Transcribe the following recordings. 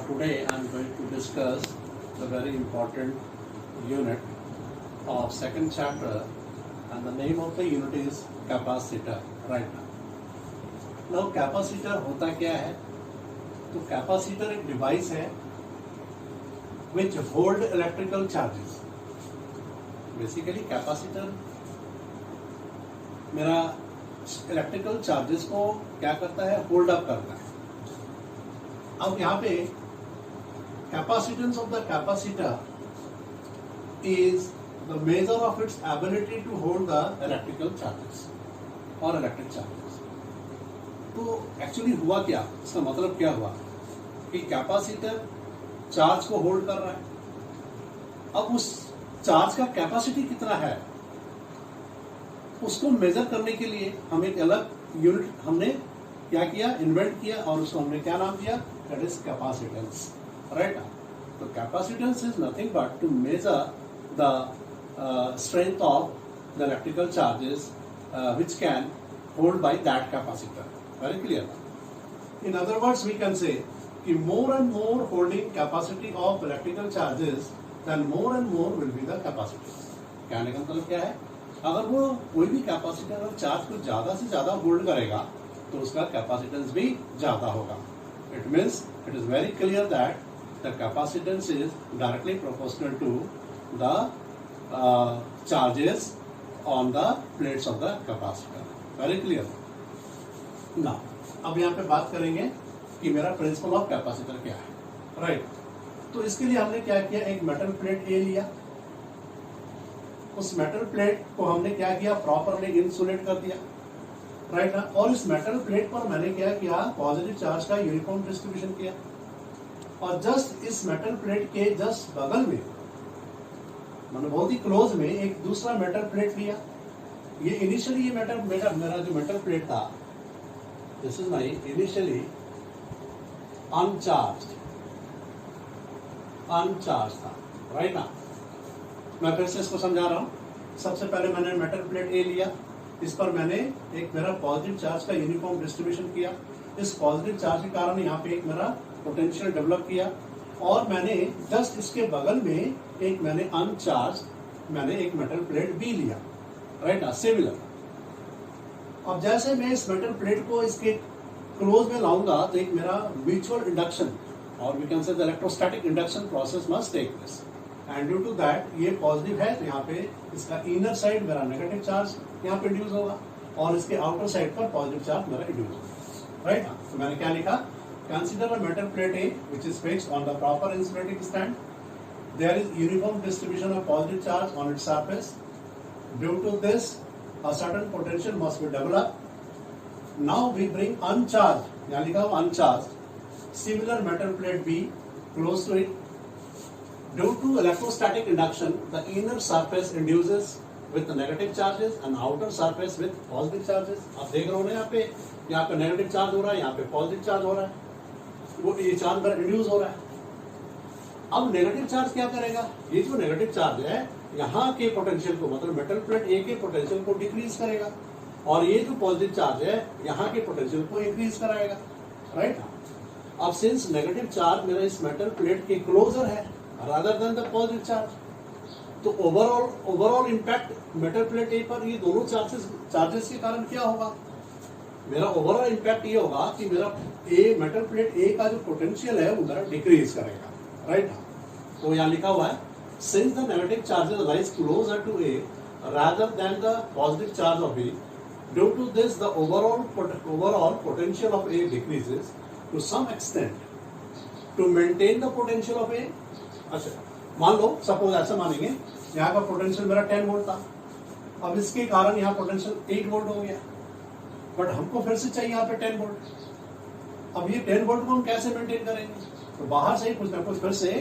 Today I am going to discuss the very important unit of second chapter, and the name of the unit is capacitor. Right now capacitor होता क्या है? तो capacitor एक device है which hold electrical charges. Basically capacitor मेरा electrical charges को क्या करता है? होल्ड अप करता है. अब यहाँ पे capacitance of the capacitor is the measure of its ability to hold the electrical charges or electric charges. तो एक्चुअली हुआ क्या? इसका मतलब क्या हुआ कि कैपेसिटर चार्ज को होल्ड कर रहा है. अब उस चार्ज का कैपेसिटी कितना है उसको मेजर करने के लिए हम एक अलग यूनिट हमने क्या किया? इन्वेंट किया, और उसको हमने क्या नाम दिया? That is capacitance. Right now, so capacitance is nothing but to measure the strength of the electrical charges which can hold by that capacitor. Very clear. In other words, we can say कि more and more holding capacity of electrical charges, then more and more will be the capacitance. कहने का मतलब क्या है? अगर वो कोई भी कैपेसिटर और चार्ज को ज्यादा से ज्यादा होल्ड करेगा तो उसका कैपेसिटेंस भी ज्यादा होगा. It means it is very clear that the capacitance is directly proportional to the charges on the plates of the capacitor. Very clear. Now, अब यहाँ पे बात करेंगे कि मेरा प्रिंसिपल ऑफ कैपेसिटर क्या है. राइट. तो इसके लिए हमने क्या किया? एक मेटल प्लेट ए लिया. उस मेटल प्लेट को हमने क्या किया? प्रॉपरली इंसुलेट कर दिया. राइट ना. और इस मेटल प्लेट पर मैंने क्या किया? पॉजिटिव चार्ज का यूनिफॉर्म डिस्ट्रीब्यूशन किया. और जस्ट इस मेटल प्लेट के जस्ट बगल में, मतलब बहुत ही क्लोज में, एक दूसरा मेटल प्लेट लिया. ये इनिशियली ये मेरा जो मेटल प्लेट था, दिस इज माई इनिशियली अनचार्ज था. राइट ना. मैं फिर से इसको समझा रहा हूं. सबसे पहले मैंने मेटल प्लेट ए लिया. इस पर मैंने एक मेरा पॉजिटिव चार्ज का यूनिफॉर्म डिस्ट्रीब्यूशन किया. इस पॉजिटिव चार्ज के कारण यहाँ पे एक मेरा पोटेंशियल डेवलप किया. और मैंने जस्ट इसके बगल में एक मैंने अनचार्ज मैंने एक मेटल प्लेट बी लिया. राइट ना. सिमिलर. अब जैसे मैं इस मेटल प्लेट को इसके क्लोज में लाऊंगा तो एक मेरा म्यूचुअल इंडक्शन और we can say the electrostatic induction process must take place. And due to that ये पॉजिटिव है तो यहाँ पे इसका इनर साइड मेरा नेगेटिव चार्ज यहाँ पे इंड्यूस होगा और इसके आउटर साइड पर पॉजिटिव चार्ज मेरा इंड्यूस होगा. राइट. तो मैंने क्या लिखा? Consider a metal plate A which is fixed on the proper insulating stand. There is uniform distribution of positive charge on its surface. Due to this a certain potential must be developed. Now we bring uncharge, यहाँ लिखा हुआ uncharge, similar metal plate be close to it. Due to electrostatic induction, the inner surface induces with the negative charges and outer surface with positive charges. आप देख रहे हो ना यहाँ पे नेगेटिव चार्ज हो रहा है, यहाँ पे पॉजिटिव चार्ज हो रहा है. वो ये चार्ज पर इंड्यूस हो रहा है. अब नेगेटिव चार्ज क्या करेगा? ये जो नेगेटिव चार्ज है यहाँ के पोटेंशियल को, मतलब मेटल प्लेट ए के पोटेंशियल को डिक्रीज करेगा, और ये जो पॉजिटिव चार्ज है यहाँ के पोटेंशियल को इंक्रीज कराएगा. राइट. अब सिंस नेगेटिव चार्ज मेरा इस मेटल प्लेट के क्लोजर है rather than the positive charge, तो ओवरऑल इम्पैक्ट मेटल प्लेट ए पर ये दोनों चार्जेस के कारण क्या होगा? मेरा ओवरऑल इम्पैक्ट ये होगा कि मेरा मेटल प्लेट ए का जो पोटेंशियल है वो मेरा डिक्रीज करेगा. राइट. तो यहाँ लिखा हुआ है since the negative charges rise closer to A rather than the positive charge of A, due to this the overall potential of A decreases to some extent. To maintain the potential of A, अच्छा मान लो suppose ऐसा मानेंगे यहाँ का potential मेरा 10 volt था. अब इसके कारण यहाँ पोटेंशियल 8 वोल्ट हो गया, बट हमको फिर से चाहिए यहाँ पे 10 वोल्ट. अब ये 10 वोल्ट को हम कैसे मेंटेन करेंगे? तो बाहर से ही कुछ ना कुछ फिर से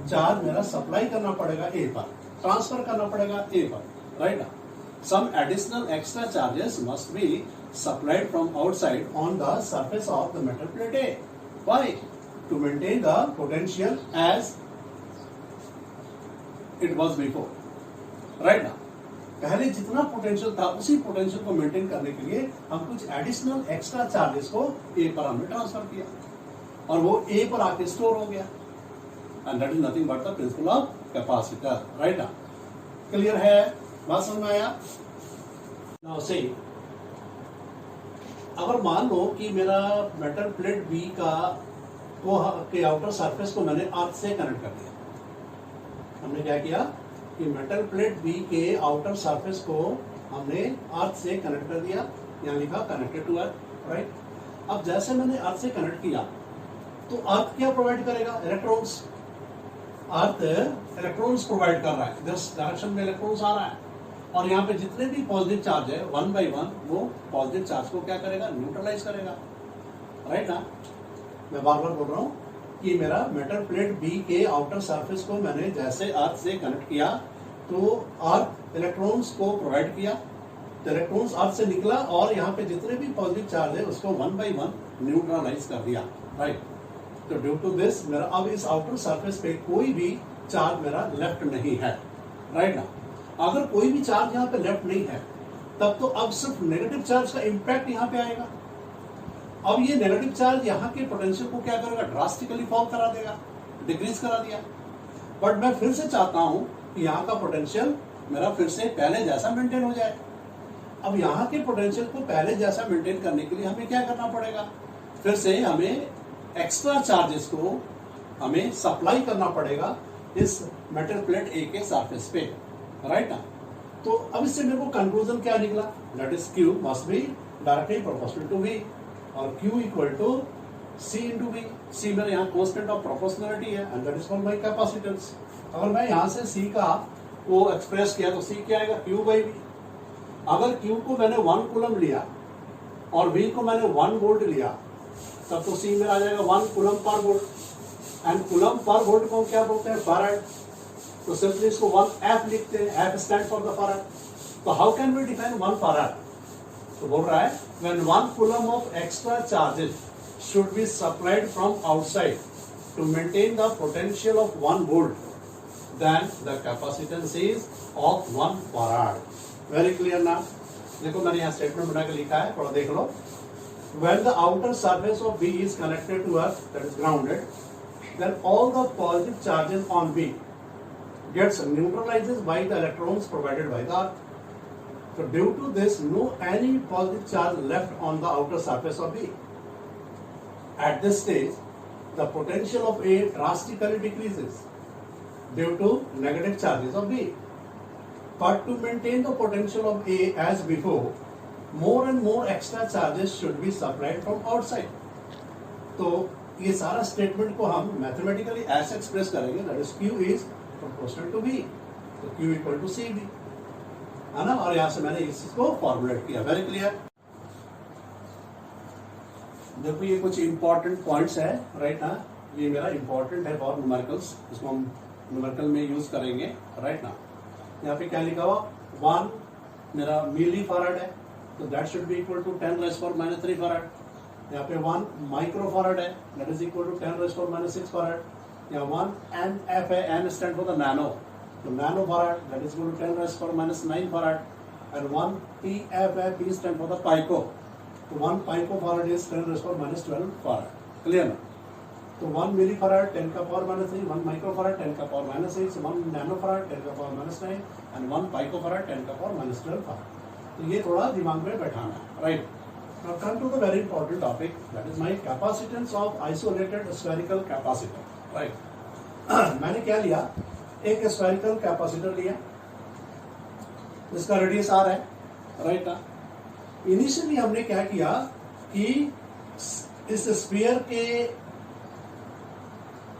चार्ज मेरा सप्लाई करना पड़ेगा ए पर, ट्रांसफर करना पड़ेगा ए पर. Right. Some additional extra charges must be supplied from outside on the surface of the metal plate A. Why? to maintain the potential as it was before, right now. पहले जितना potential था उसी potential को maintain करने के लिए हम कुछ एडिशनल एक्स्ट्रा चार्जेस को ए पर हमने ट्रांसफर किया और वो ए पर आके स्टोर हो गया, and that is nothing but the principle of capacitor, right ना। क्लियर है, बात समझ में आया। नाउ से अगर मान लो कि मेरा मेटल प्लेट बी के आउटर सरफेस को मैंने अर्थ से कनेक्ट कर दिया। हमने क्या किया कि मेटल प्लेट बी के आउटर सरफेस को हमने अर्थ से कनेक्ट कर दिया, यहाँ लिखा कनेक्टेड टू अर्थ, राइट। अब जैसे मैंने अर्थ से कनेक्ट किया तो अर्थ क्या प्रोवाइड करेगा, इलेक्ट्रॉन्स। अर्थ इलेक्ट्रॉन्स प्रोवाइड कर रहा है, दिस डायरेक्शन में इलेक्ट्रॉन्स आ रहा है, और यहाँ पे जितने भी पॉजिटिव चार्ज है 1 by 1 वो पॉजिटिव चार्ज को क्या करेगा, न्यूट्रलाइज करेगा, राइट ना। मैं बार बार बोल रहा हूँ कि मेरा मेटल प्लेट बी के आउटर सरफेस को मैंने जैसे अर्थ से कनेक्ट किया तो अर्थ इलेक्ट्रॉन्स को प्रोवाइड किया, तो इलेक्ट्रॉन्स अर्थ से निकला और यहाँ पे जितने भी पॉजिटिव चार्ज है उसको 1 by 1 न्यूट्रलाइज कर दिया, राइट। तो ड्यू टू दिस मेरा अब इस आउटर सरफेस पे कोई भी चार्ज मेरा लेफ्ट नहीं है, राइट ना। अगर कोई भी चार्ज यहाँ पे लेफ्ट नहीं है तब तो अब सिर्फ नेगेटिव चार्ज का इंपैक्ट यहाँ पे आएगा। अब ये नेगेटिव चार्ज यहाँ के पोटेंशियल को क्या करेगा, ड्रास्टिकली फॉल करा देगा, डिक्रीज करा दिया। बट मैं फिर से चाहता हूं कि यहाँ का पोटेंशियल मेरा फिर से पहले जैसा मेंटेन हो जाए। अब यहाँ के पोटेंशियल को पहले जैसा मेंटेन करने के लिए हमें क्या करना पड़ेगा, फिर से हमें एक्स्ट्रा चार्जेस को हमें सप्लाई करना पड़ेगा इस मेटल प्लेट ए के सरफेस पे, राइट ना। तो अब इससे मेरे को कंक्लूजन क्या निकला, that is Q must be directly proportional to V और Q equal to C into V। C मेरे यहाँ कॉन्स्टेंट ऑफ प्रोपोर्शनलिटी है and that is called my capacitance. अगर मैं यहाँ से C का वो एक्सप्रेस किया तो C क्या आएगा, Q बाई V। अगर Q को मैंने 1 कूलम लिया और V को मैंने 1 वोल्ट लिया तब तो C में आ जाएगा 1 coulomb per volt, and coulomb per volt को क्या बोलते हैं, फैराड। तो सिंपली इसको 1F लिखते हैं, F stand for the farad. तो how can we define 1 farad, तो बोल रहा है when 1 coulomb of extra charges should be supplied from outside to maintain the potential of 1 volt, then the capacitance is of 1 farad. Very clear now? देखो मैंने यहाँ statement बना के लिखा है, थोड़ा देख लो। When the outer surface of B is connected to earth, that is grounded, then all the positive charges on B gets neutralizes by the electrons provided by the earth. So due to this, no any positive charge left on the outer surface of B. At this stage, the potential of A drastically decreases due to negative charges of B. But to maintain the potential of A as before, more and more extra charges should be supplied from outside. तो ये सारा statement को हम mathematically ऐसे express करेंगे, that is Q is proportional to B. तो Q equal to CV है ना, और यहां से मैंने इसको फॉर्मुलेट किया। Very clear. देखो ये कुछ इंपॉर्टेंट पॉइंट्स है, राइट ना। ये मेरा इंपॉर्टेंट है फॉर न्यूमेरिकल्स, इसको हम न्यूमेरिकल में यूज करेंगे, राइट ना। यहाँ पे क्या लिखा हुआ, 1 मेरा मिली फैराड है तो that should be equal to 10⁻³ farad. यहाँ पे 1 माइक्रो फैराड है, that is equal to 10⁻6 farad. यहाँ 1 NF है, N stand for the nano, तो nano farad that is equal to 10⁻9 farad. And 1 PF है, P stand for the pico, तो 1 pico farad is 10⁻12 farad. Clear ना। तो 1 milli farad 10⁻3, 1 micro farad 10⁻6, 1 nano farad 10⁻9 and 1 pico farad 10⁻12 farad. तो ये थोड़ा दिमाग में बैठाना है, right. Now come to the very important topic, that is my capacitance of isolated spherical capacitor, right? मैंने क्या लिया, एक स्फेरिकल कैपेसिटर लिया, इसका रेडियस R है, राइट ना। इनिशियली हमने क्या किया कि इस स्फीयर के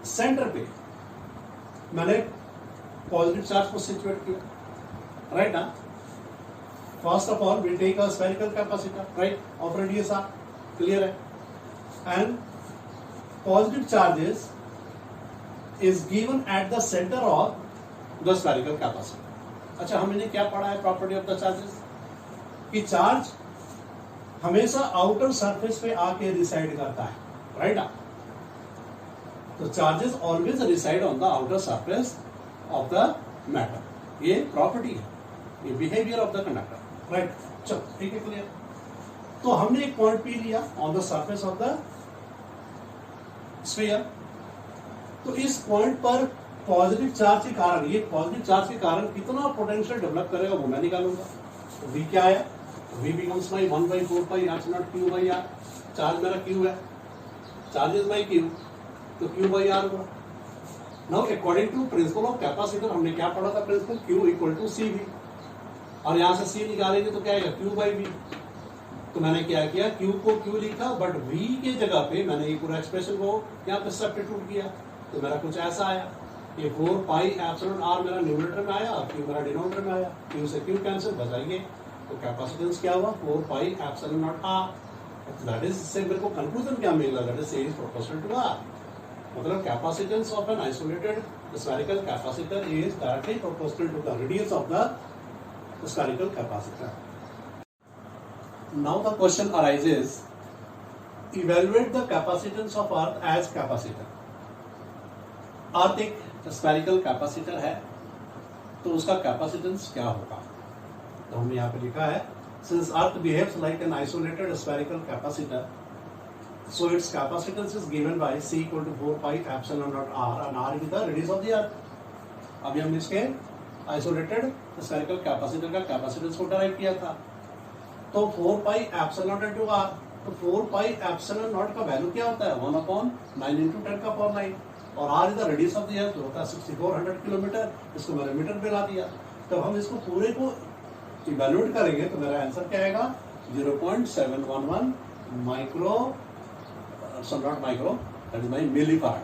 सेंटर पे मैंने पॉजिटिव चार्ज को सिचुएट किया, राइट ना। First of all, we'll take a spherical capacitor, right, of radius R, clear है, and positive charges is given at the center of the spherical capacitor. अच्छा, हमने क्या पढ़ा है प्रॉपर्टी ऑफ द चार्जेस, कि charge हमेशा outer surface पे आके रिसाइड करता है, राइट। तो charges always reside on the outer surface of the matter, ये प्रॉपर्टी है, ये behaviour of the conductor, right. चलो ठीक है, क्लियर। तो हमने एक पॉइंट पी लिया on the surface of the sphere. तो इस पॉइंट पर पॉजिटिव चार्ज के कारण, ये पॉजिटिव चार्ज के कारण कितना पोटेंशियल डेवलप करेगा वो मैं निकालूंगा। तो V क्या है, V becomes my 1/4 pi H naught Q by R. Charge मेरा Q है, चार्ज इज माई Q, तो Q बाई आर हुआ। Now according to principle of capacitor हमने क्या पढ़ा था, principle Q equal to CV, और यहां से C निकालेंगे तो क्या आएगा, Q बाई V। तो मैंने क्या किया, Q को Q लिखा, बट V के जगह पे मैंने ये पूरा एक्सप्रेशन को यहाँ पे सब्स्टिट्यूट किया, तो मेरा कुछ ऐसा आया, ये 4 पाई एप्सिलॉन r मेरा न्यूमरेटर में आया और Q मेरा डिनोमिनेटर में आया। Q से Q कैंसिल, बचाइए, तो कैपेसिटेंस क्या हुआ, 4 pi epsilon naught r। That is, से मेरे को कंक्लूजन क्या मिला, that is series proportional to r। मतलब capacitance of an isolated spherical capacitor is directly proportional to the radius of the spherical capacitor. Now the question arises, evaluate the capacitance of earth as capacitor. Earth एक spherical capacitor है, तो उसका capacitance क्या होगा। तो हमने यहाँ पे लिखा है, since earth behaves like an isolated spherical capacitor, so its capacitance is given by C equal to 4 pi epsilon naught r, and r is the radius of the earth। अभी हम इसके आइसोलेटेड स्फेरिकल कैपेसिटर का capacitance को derive किया था, तो 4 pi epsilon not into r, तो 4 pi epsilon not का वैल्यू क्या होता है, 1/9 इंटू 10 का पावर 9, और r is the radius of the earth, होता है 6400 किलोमीटर। इसको मैंने मीटर में ला दिया। तो हम इसको पूरे को इवैल्यूएट करेंगे तो मेरा आंसर क्या आएगा, 0.711 micro, not micro, that is my millifarad,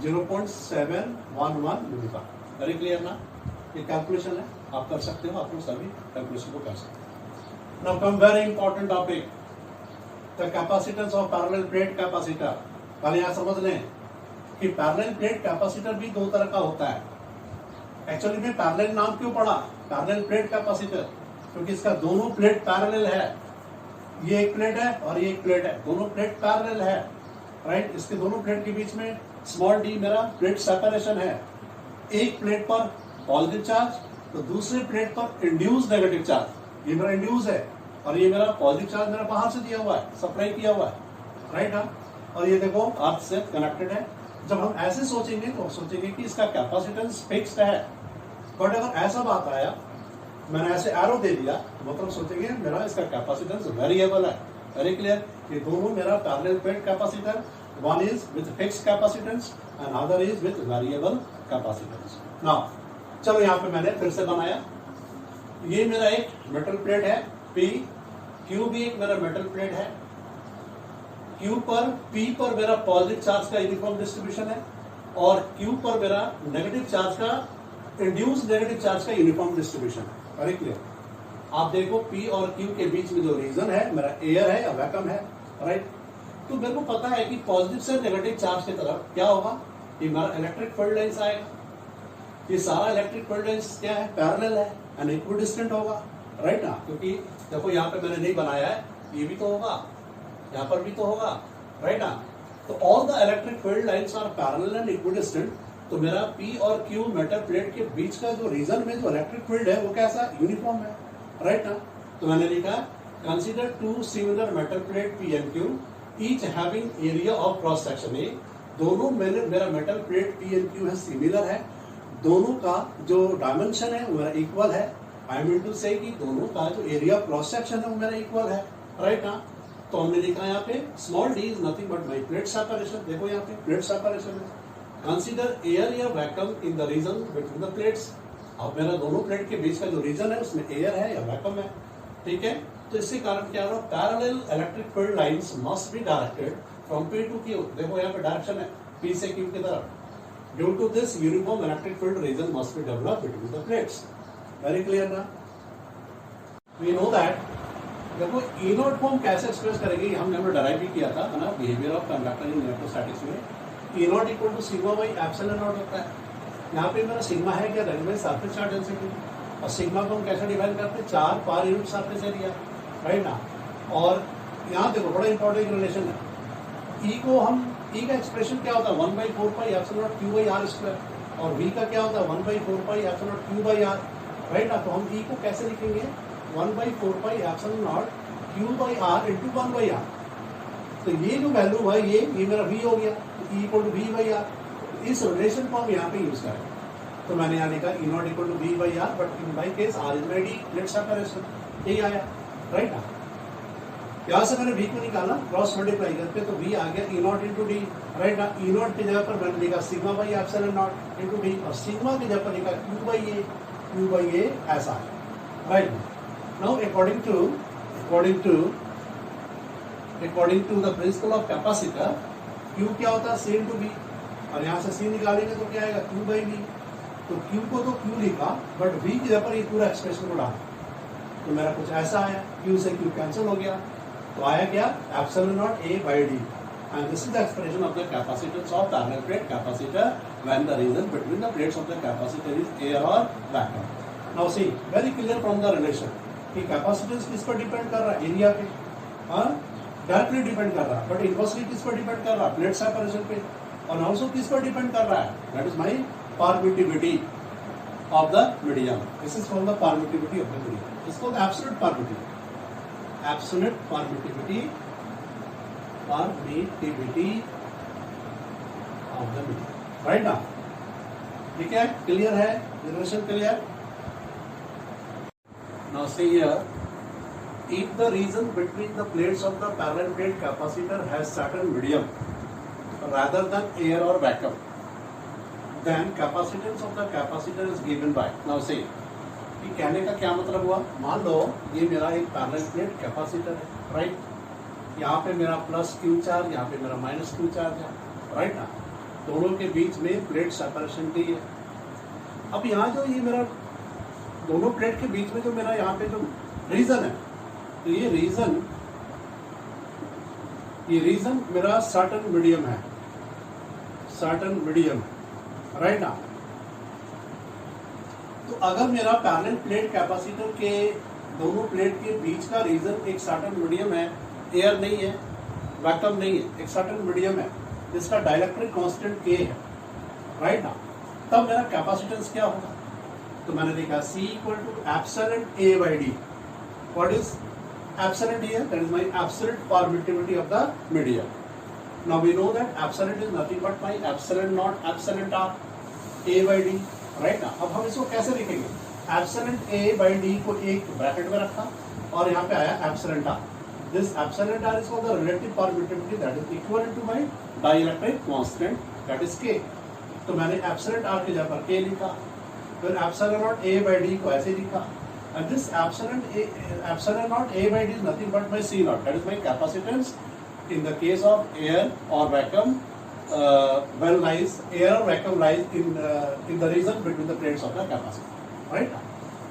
0.711 millifarad. Very clear ना, ये कैलकुलेशन है, आप कर सकते हो, आप लोग सभी कैलकुलेशन को कर सकते हो। Now come very important topic, the capacitance of parallel plate capacitor. पहले यहाँ समझ लें कि पैरेलल प्लेट कैपेसिटर भी दो तरह का होता है। एक्चुअली में पैरेलल नाम क्यों पड़ा, पैरेलल प्लेट कैपेसिटर, क्योंकि इसका दोनों प्लेट पैरेलल है। ये एक प्लेट है और ये एक प्लेट है, दोनों प्लेट पैरेलल है, राइट। इसके दोनों प्लेट के बीच में स्मॉल डी मेरा प्लेट सेपरेशन है। एक प्लेट पर पॉजिटिव चार्ज, तो दूसरे प्लेट पर इंड्यूस नेगेटिव चार्ज, ये मेरा इंड्यूस है, और ये मेरा पॉजिटिव चार्ज मेरा बाहर से दिया हुआ है, सप्लाई किया हुआ है, राइट ना। और ये देखो अर्थ से कनेक्टेड है। जब हम ऐसे सोचेंगे तो सोचेंगे कि इसका कैपेसिटेंस फिक्स्ड है, बट अगर ऐसा बात आया, मैंने ऐसे एरो दे दिया, मतलब सोचेंगे मेरा इसका कैपेसिटेंस वेरिएबल है। वेरी क्लियर, ये दोनों मेरा parallel plate capacitor, one is with fixed capacitance and other is with variable capacitance. Now चलो यहाँ पे मैंने फिर से बनाया, ये मेरा एक मेटल प्लेट है P, Q भी एक मेरा मेटल प्लेट है। Q पर P पर मेरा पॉजिटिव चार्ज का यूनिफॉर्म डिस्ट्रीब्यूशन है, और Q पर मेरा नेगेटिव चार्ज का, इंड्यूस नेगेटिव चार्ज का यूनिफॉर्म डिस्ट्रीब्यूशन है। Very clear. आप देखो P और Q के बीच में जो रीजन है मेरा एयर है या वैक्यूम है, राइट। तो मेरे को पता है कि पॉजिटिव से नेगेटिव चार्ज की तरफ क्या होगा, ये मेरा इलेक्ट्रिक फील्ड लाइंस आएगा। ये सारा इलेक्ट्रिक फील्ड लाइंस क्या है, पैरेलल है एंड इक्विडिस्टेंट होगा, राइट ना। क्योंकि देखो यहाँ पे मैंने नहीं बनाया है, ये भी तो होगा, यहाँ पर भी तो होगा, राइट ना। तो all the electric field lines are parallel and equidistant. तो मेरा P और Q मेटल प्लेट के बीच का जो रीजन में जो इलेक्ट्रिक फील्ड है वो कैसा, यूनिफॉर्म है, राइट ना। तो मैंने लिखा, consider two similar metal plate P and Q, each having area of cross section A. दोनों मेरा metal plate P and Q है सिमिलर है, दोनों का जो डायमेंशन है वो मेरा इक्वल है। आई मीन टू से कि दोनों का जो एरिया ऑफ क्रॉस सेक्शन है वो मेरा इक्वल है, राइट ना। तो हमने लिखा यहाँ पे small D is nothing but my plate separation. देखो यहाँ पे प्लेट सेपरेशन है। कंसीडर एयर या vacuum in the region between the plates. अब मेरा दोनों प्लेट के बीच का जो रीजन है उसमें एयर है या वैक्यूम है, ठीक है। तो इसके कारण क्या हो रहा है, parallel electric field lines must be directed from P to Q। देखो यहाँ पे डायरेक्शन है P से Q की तरफ। Due to this uniform electric field region must be developed between the plates. Very clear ना। वी नो दैट, देखो E naught form कैसे एक्सप्रेस करेंगे, हमने डराइव भी किया था ना, behaviour of conductor in electrostatics में। E naught equal to sigma by epsilon naught होता है। यहाँ पे मेरा सिग्मा है क्या, that is surface charge density, और सिग्मा को हम कैसे डिफाइन करते हैं, 4 per unit surface area, right ना। और यहाँ देखो बड़ा इंपॉर्टेंट रिलेशन है, E को हम E का एक्सप्रेशन क्या होता है 1/4πε0 और V का क्या होता है 1/4πε0 राइट ना। तो हम E को कैसे लिखेंगे 1/4πε0 इंटू 1/r। तो ये जो वैल्यू हुआ ये मेरा V हो गया, E इक्वल टू V/r। इस रिलेशन को हम यहाँ पे यूज करें तो मैंने यहाँ लिखा E0 equal to V/r, but in my case R is my D, let's separation, यही आया राइट ना। यहाँ से मैंने V को निकाला, क्रॉस मल्टीप्लाई करके तो V आ गया E0 इंटू डी राइट ना। E0 की जगह पर मैंने लिखा sigma by epsilon not into D और सिग्मा की जगह पर लिखा Q बाई ए ऐसा है राइट ना। Now according to the principle of capacitor Q क्या होता है C इंटू V और यहाँ से C निकालेंगे तो क्या आएगा Q बाई V। तो Q को तो Q लिखा बट V की जगह पर ये पूरा एक्सप्रेशन को डाला तो मेरा कुछ ऐसा आया, Q से Q कैंसिल हो गया तो आया क्या epsilon naught A by D and this is the expression of the capacitance of parallel plate capacitor when the region between the plates of the capacitor is air or vacuum. Now see very clear from the relation कि capacitance किस पर depend कर रहा है area पे, हाँ directly depend कर रहा है, बट इनवर्सली किस पर डिपेंड कर रहा है प्लेट सेपरेशन पे, और ऑल्सो किस पर डिपेंड कर रहा है that is my permittivity of the medium. This is from the permittivity of the medium, इसको absolute permittivity of the medium right ना। ठीक है, क्लियर है, relation clear. Now see here, if the region between the plates of the parallel plate capacitor has certain medium rather than air or vacuum, then capacitance of the capacitor is given by. Now see, कि कहने का क्या मतलब हुआ, मान लो ये मेरा एक पैरेलल प्लेट कैपेसिटर है राइट, यहाँ पे मेरा प्लस क्यू चार्ज, यहाँ पे मेरा माइनस क्यू चार्ज है राइट ना, दोनों के बीच में प्लेट सेपरेशन दी है। अब यहाँ जो ये मेरा दोनों प्लेट के बीच में जो मेरा यहाँ पे जो रीजन है, तो ये रीजन मेरा सर्टेन मीडियम है राइट ना। तो अगर मेरा पैरेलल प्लेट कैपेसिटर के दोनों प्लेट के बीच का रीजन एक सर्टेन मीडियम है, एयर नहीं है, वैक्यूम नहीं है, एक सर्टेन मीडियम है जिसका डाइलेक्ट्रिक कांस्टेंट K है राइट ना, तब मेरा कैपेसिटेंस क्या होगा, तो मैंने देखा C equal to epsilon A by D। What is epsilon here? That is my absolute permittivity of the medium. Now we know that epsilon is nothing but my epsilon naught epsilon r A by D right now. अब हम इसको कैसे लिखेंगे, epsilon A by D को एक bracket में रखा और यहाँ पे आया epsilon r। This epsilon r is called the relative permittivity that is equivalent to my dielectric constant that is K। तो मैंने एप्सिलॉन r की जगह पर K लिखा, फिर epsilon naught A by D को ऐसे लिखा, and this epsilon naught A by D is nothing but my C naught, that is my capacitance in the case of air or vacuum air or vacuum lies in the region between the plates of the capacitor right।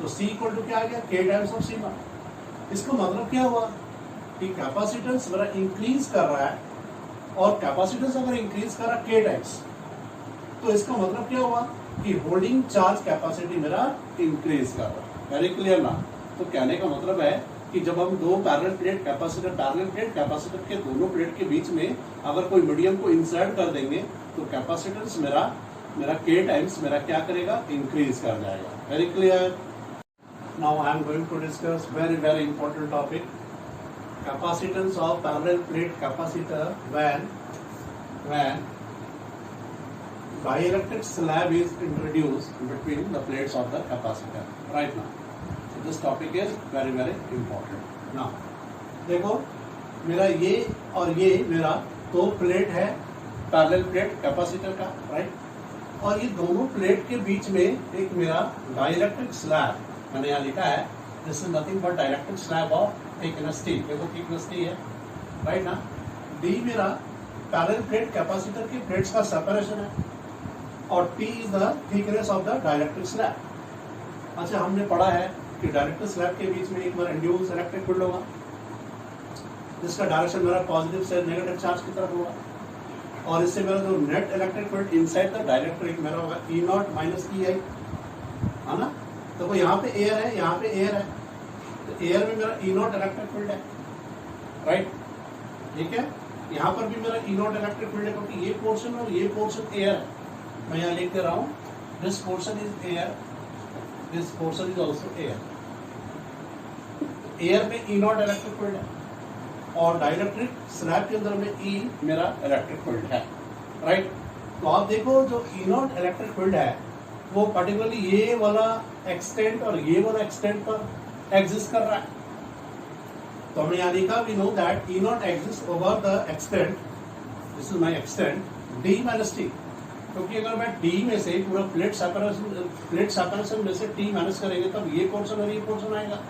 तो C equal to क्या आ गया K times of C naught। इसका मतलब क्या हुआ कि capacitance मेरा increase कर रहा है और कैपेसिटेंस अगर इंक्रीज कर रहा है K टाइम्स, तो इसका मतलब क्या हुआ कि होल्डिंग चार्ज कैपेसिटी मेरा इंक्रीज कर रहा है। वेरी क्लियर ना। तो कहने का मतलब है कि जब हम दो पैरेलल प्लेट कैपेसिटर के दोनों प्लेट के बीच में अगर कोई मीडियम को इंसर्ट कर देंगे तो कैपेसिटेंस मेरा K टाइम्स मेरा क्या करेगा, इंक्रीज कर जाएगा। Very clear. Now I am going to discuss very important topic, capacitance of parallel plate capacitor when dielectric slab is introduced between the plates of the capacitor right now. So this topic is very important. Now देखो मेरा ये और ये मेरा दो plate है parallel plate capacitor का right, और ये दोनों प्लेट के बीच में एक मेरा डाइलेक्ट्रिक स्लैब मैंने यहाँ लिखा है, this is nothing but dielectric slab of thickness T। देखो थिकनेस T है राइट ना। D मेरा पैरेलल प्लेट कैपेसिटर के प्लेट्स का सेपरेशन है और T is the thickness of the dielectric slab. अच्छा हमने पढ़ा है कि डाइलेक्ट्रिक स्लैब के बीच में एक बार इंड्यूस इलेक्ट्रिक फील्ड होगा जिसका डायरेक्शन मेरा पॉजिटिव से नेगेटिव चार्ज की तरफ होगा, और इससे मेरा जो net electric field inside the dielectric मेरा होगा E0 माइनस EI है ना। तो यहाँ पे एयर है, यहाँ पे एयर है, तो एयर में मेरा E0 इलेक्ट्रिक फील्ड है राइट। ठीक है, यहाँ पर भी मेरा ई नॉट इलेक्ट्रिक फील्ड है, क्योंकि ये पोर्शन और ये पोर्शन एयर है। मैं यहाँ लिख दे रहा हूँ, this portion is air, this portion is also air. Air में ई नॉट इलेक्ट्रिक फील्ड है और डाइलेक्ट्रिक स्लैब के अंदर में ई मेरा इलेक्ट्रिक फील्ड है, राइट। तो आप देखो जो ई नॉट इलेक्ट्रिक फील्ड है वो पर्टिकुलरली ये वाला एक्सटेंट और ये वाला एक्सटेंट पर एग्जिस्ट कर रहा है। तो हमने यहाँ लिखा, we know that E not exist over the extent, this is my extent D minus T, क्योंकि अगर मैं डी में से पूरा प्लेट सेपरेशन में से टी माइनस करेंगे तब ये पोर्शन और ये पोर्शन आएगा।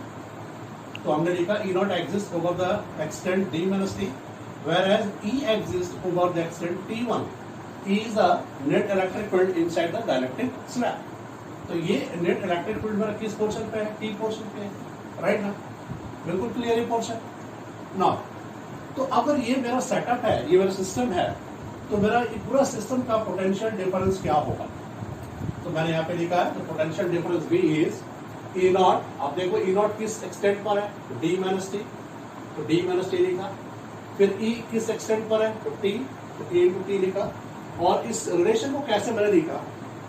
तो हमने लिखा E not exist over the extent D minus T, where as E exist over the extent T one. E is the net electric field inside the dielectric slab. तो ये net electric field मेरा किस portion पे है? T portion पे है, right ना? बिल्कुल क्लियर है पोर्शन ना। तो अगर ये मेरा सेटअप है, ये मेरा सिस्टम है, तो मेरा पूरा सिस्टम का पोटेंशियल डिफरेंस क्या होगा? तो मैंने यहाँ पे लिखा है, तो potential difference V is E not. आप देखो E नॉट किस एक्सटेंट पर है? D माइनस टी, तो D माइनस टी लिखा। फिर E किस एक्सटेंट पर है? तो T, तो E इंटू टी लिखा। और इस रिलेशन को कैसे मैंने लिखा?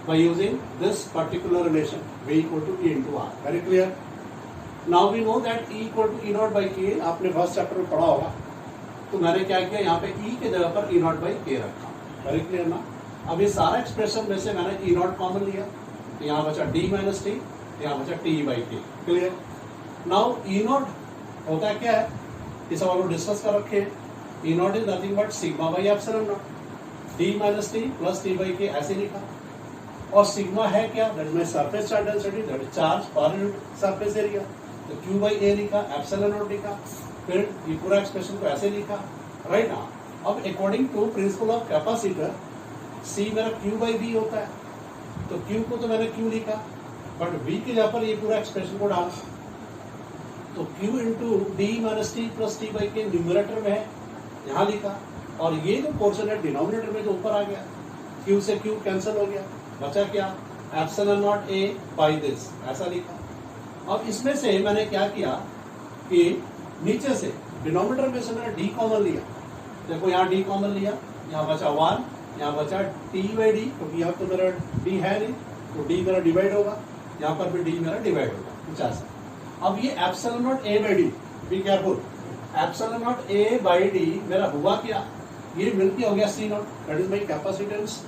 By using this particular relation, V equal to E into R. Very clear. Now we know that E equal to E naught by K, आपने फर्स्ट चैप्टर में पढ़ा होगा। तो मैंने क्या किया, यहाँ पे E के जगह पर E नॉट बाई के रखा। वेरी क्लियर ना। अब ये सारा एक्सप्रेशन में से मैंने E नॉट कॉमन लिया, तो यहाँ बचा D माइनस टी, यहाँ बचा T बाई के। क्लियर। नाउ E नॉट होता है क्या है, इस सवाल को डिस्कस कर रखे हैं। E not is nothing but sigma by epsilon not, D minus T plus T by के, ऐसे लिखा। और सिग्मा है क्या? That is my surface charge density, that is charge per unit surface area. तो Q बाई ए लिखा, epsilon not लिखा, फिर ये पूरा एक्सप्रेशन को ऐसे लिखा, राइट ना। अब according to principle of capacitor, C मेरा Q बाई V होता है, तो Q को तो मैंने Q लिखा, बट V के जगह पर ये पूरा एक्सप्रेशन को डाला। तो Q into D minus T plus T by के न्यूमरेटर में है, यहाँ लिखा। और ये जो पोर्शन है डिनोमिनेटर में जो ऊपर आ गया, Q से Q कैंसिल हो गया, बचा क्या? Epsilon naught A by this, ऐसा लिखा। अब इसमें से मैंने क्या किया कि नीचे से डिनोमिनेटर में से मैंने D कॉमन लिया। देखो यहाँ D कॉमन लिया, यहाँ बचा 1, यहाँ बचा T बाई डी, क्योंकि यहाँ तो मेरा D है नहीं, तो D मेरा डिवाइड होगा, यहाँ पर भी D मेरा डिवाइड होगा, कुछ ऐसा। अब ये epsilon naught A by D, be careful, epsilon naught A by D मेरा हुआ क्या? ये मिलके हो गया C naught, that is my capacitance,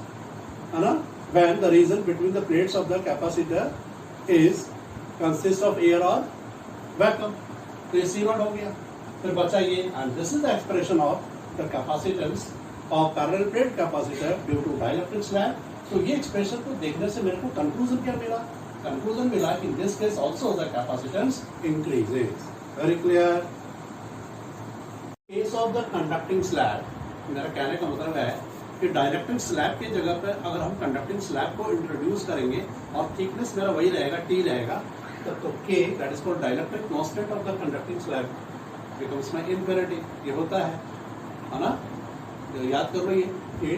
है ना। When the region between the plates of the capacitor is consist of air और वैक्यूम, तो ये C नॉट हो गया। फिर बचा ये, and this is the expression of the capacitance of parallel plate capacitor due to dielectric slab. तो ये एक्सप्रेशन को देखने से मेरे को कंक्लूजन क्या मिला? कंक्लूजन मिला कि इन this case also the capacitance increases. Very clear. Case of the conducting slab, मेरा कहने का मतलब है कि डाइलेक्ट्रिक स्लैब की जगह पर अगर हम कंडक्टिंग स्लैब को इंट्रोड्यूस करेंगे और थिकनेस मेरा वही रहेगा, T रहेगा, तो K that is called dielectric constant of the conducting slab becomes my infinity. ये होता है ना, याद कर लो ये कि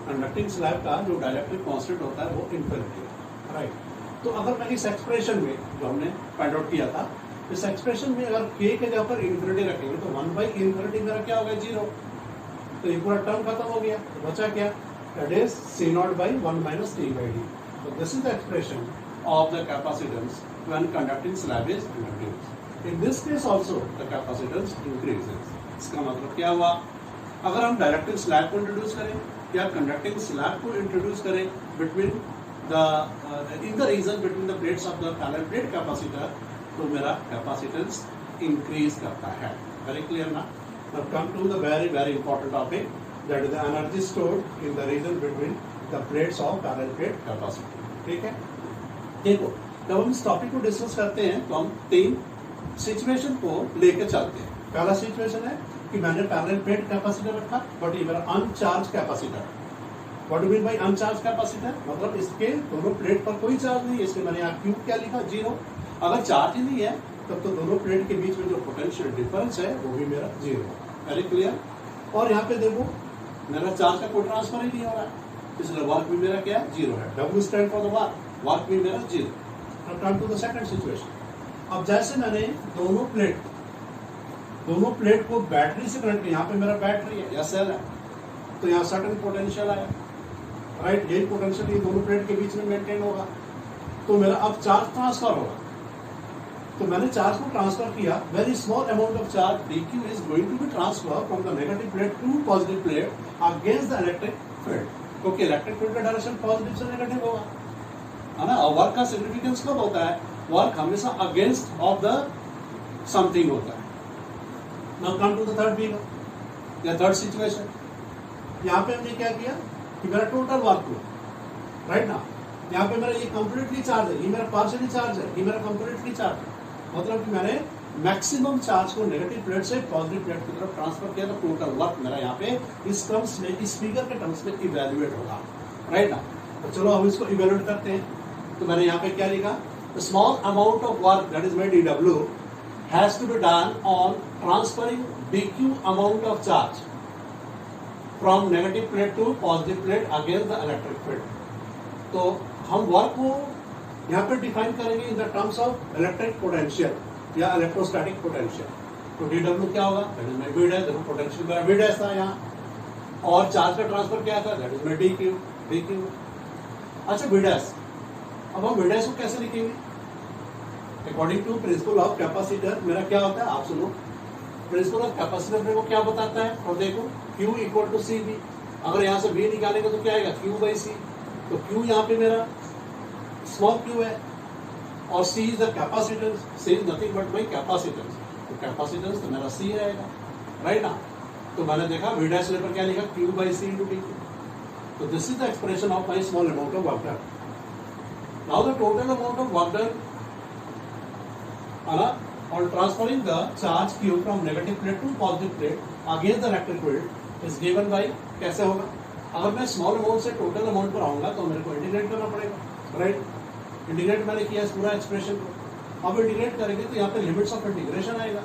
कंडक्टिंग स्लैब का जो डाइलेक्ट्रिक कांस्टेंट होता है वो इन्फिनिटी है, राइट। तो अगर मैं इस एक्सप्रेशन में जो हमने फाइंड आउट किया था, इस एक्सप्रेशन में अगर K के जगह पर इन्फिनिटी रखेंगे तो 1 बाई इन्फिनिटी मेरा क्या होगा? 0। तो ये पूरा टर्म खत्म हो गया, तो बचा क्या? That is C not by 1 minus T by D. तो this is the expression of the capacitance when conducting slab is introduced. In this case also the capacitance increases. इसका मतलब क्या हुआ? अगर हम डाइलेक्ट्रिक स्लैब को इंट्रोड्यूस करें या कंडक्टिंग स्लैब को इंट्रोड्यूस करें between the in the region between the plates of the parallel plate capacitor, तो मेरा कैपेसिटेंस इंक्रीज करता है। वेरी क्लियर ना। Now come to the very very important topic, that is the energy stored in the region between the plates of parallel plate capacitor। ठीक है, देखो जब हम इस टॉपिक को डिस्कस करते हैं तो हम 3 सिचुएशन को लेकर चलते हैं। पहला सिचुएशन है कि मैंने पैरेलल प्लेट कैपेसिटर रखा, बट ये मेरा अनचार्ज capacitor. What do mean by अनचार्ज capacitor? मतलब इसके दोनों प्लेट पर कोई चार्ज नहीं है, इसलिए मैंने यहाँ Q क्या लिखा? 0। अगर चार्ज ही नहीं है तब तो दोनों प्लेट के बीच में जो पोटेंशियल डिफरेंस है वो भी मेरा 0। Very clear. और यहाँ पे देखो मेरा चार्ज का कोई ट्रांसफर ही नहीं हो रहा है, इसलिए वर्क भी मेरा क्या है? 0 है। W stand for the work, work भी मेरा 0। Now come to the second situation. अब जैसे मैंने दोनों प्लेट दोनों प्लेट को बैटरी से कनेक्ट किया, यहाँ पे मेरा बैटरी है या सेल है, तो यहाँ सर्टेन पोटेंशियल आया, राइट, यही पोटेंशियल ये दोनों प्लेट के बीच में मेंटेन होगा, तो मेरा अब चार्ज ट्रांसफर होगा। तो मैंने चार्ज को ट्रांसफर किया, very small amount of charge dq is going to be transfer from the negative plate to positive plate against the electric field, क्योंकि इलेक्ट्रिक फील्ड का डायरेक्शन पॉजिटिव से नेगेटिव होगा, है ना। और वर्क का सिग्निफिकेंस कब होता है, वर्क हमेशा अगेंस्ट ऑफ द समथिंग होता है। Now come to the third figure या थर्ड सिचुएशन। यहाँ पे हमने क्या किया कि मेरा टोटल वर्क हुआ, राइट ना। यहाँ पे मेरा ये कंप्लीटली चार्ज है, ये मेरा पार्शियली चार्ज है, ये मेरा कंप्लीटली चार्ज है, मतलब कि मैंने मैक्सिमम चार्ज को नेगेटिव प्लेट से पॉजिटिव प्लेट की तरफ ट्रांसफर किया, तो टोटल वर्क मेरा यहाँ पे इस टर्म्स में, इस फिगर के टर्म्स में इवेल्युएट होगा, राइट ना। तो चलो हम इसको इवेल्युएट करते हैं। तो मैंने यहाँ पे क्या लिखा, small amount of work that is made dw has to be done on transferring dq amount of charge from negative plate to positive plate against the electric field. तो हम वर्क को यहाँ पे डिफाइन करेंगे in the terms of electric potential या electrostatic potential. तो dw क्या होगा, that is my v dash, देखो पोटेंशियल मेरा v डैश था यहाँ, और चार्ज का ट्रांसफर क्या था, दैट इज माय dq। अच्छा v डैश, अब हम v डैश को कैसे लिखेंगे, according to principle of capacitor मेरा क्या होता है, आप सुनो। प्रिंसिपल ऑफ कैपेसिटर मेरे को क्या बताता है, और देखो Q इक्वल टू CV, अगर यहाँ से V निकालेंगे तो क्या आएगा, Q बाई C। तो Q यहाँ पे मेरा स्मॉल q है, और C is the capacitance, C is nothing but my capacitance, तो कैपेसिटेंस तो मेरा C रहेगा, राइट ना। तो मैंने देखा v डैश पर क्या लिखा, Q by C into dq। तो this is the expression of my small amount of work done. Now the total amount of work done on transferring the charge q from negative plate to positive plate against the electric field is given by, कैसे होगा, अगर मैं small amount से total amount पर आऊंगा तो मेरे को इंटीग्रेट करना पड़ेगा, राइट। इंटीग्रेट मैंने किया इस पूरा एक्सप्रेशन को, अब इंटीग्रेट करेंगे तो यहाँ पे लिमिट्स ऑफ इंटीग्रेशन आएगा,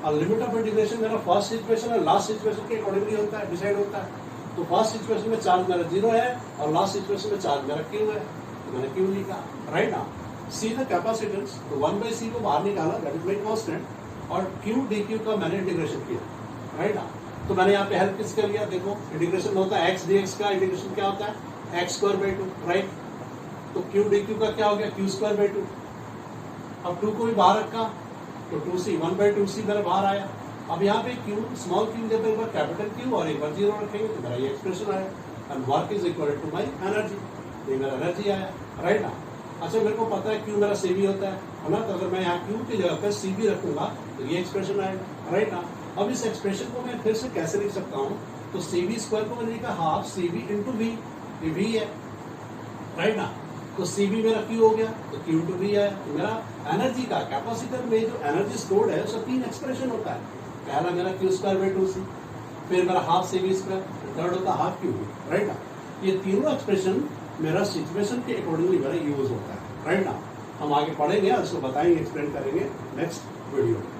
और लिमिट ऑफ इंटीग्रेशन मेरा फर्स्ट सिचुएशन और लास्ट सिचुएशन के अकॉर्डिंगली होता है, डिसाइड होता है। तो फर्स्ट सिचुएशन में चार्ज मेरा 0 है और लास्ट सिचुएशन में चार्ज मेरा q है, तो मैंने q लिखा, राइट ना। C द कैपेसिटेंस, तो 1/c को बाहर निकाला, दैट इज माय कांस्टेंट, और q dq का मैंने इंटीग्रेशन किया, राइट ना। तो मैंने यहाँ पे हेल्प किसका लिया, देखो इंटीग्रेशन होता है x dx का इंटीग्रेशन क्या होता है, x स्क्वायर बाई 2, राइट। तो q dq का क्या हो गया, q स्क्वायर बाई 2। अब 2 को भी बाहर रखा तो 2c, 1/2c मेरा बाहर आया। अब यहाँ पे q, स्मॉल q जब एक बार कैपिटल q और एक बार 0 रखेंगे तो मेरा ये एक्सप्रेशन आया, and work is equal to my energy, ये मेरा एनर्जी आया, राइट ना। अच्छा मेरे को पता है q मेरा CV होता है ना, तो अगर मैं यहाँ q की जगह पर CV रखूंगा तो ये एक्सप्रेशन आएगा, राइट ना। अब इस एक्सप्रेशन को मैं फिर से कैसे लिख सकता हूँ, तो CV स्क्वायर को मैंने लिखा हाफ CV इंटू V, ये V है, राइट ना। तो CV मेरा Q हो गया, तो Q इंटू V है। तो मेरा एनर्जी का कैपेसिटर में जो एनर्जी स्टोर्ड है उसका 3 एक्सप्रेशन होता है, पहला मेरा Q स्क्वायर बाई 2c, फिर मेरा हाफ CV स्क्वायर, थर्ड होता है हाफ Q, राइट ना। ये तीनों एक्सप्रेशन मेरा सिचुएशन के अकॉर्डिंगली मेरा यूज होता है, राइट ना। हम आगे पढ़ेंगे और इसको बताएंगे, एक्सप्लेन करेंगे नेक्स्ट वीडियो में।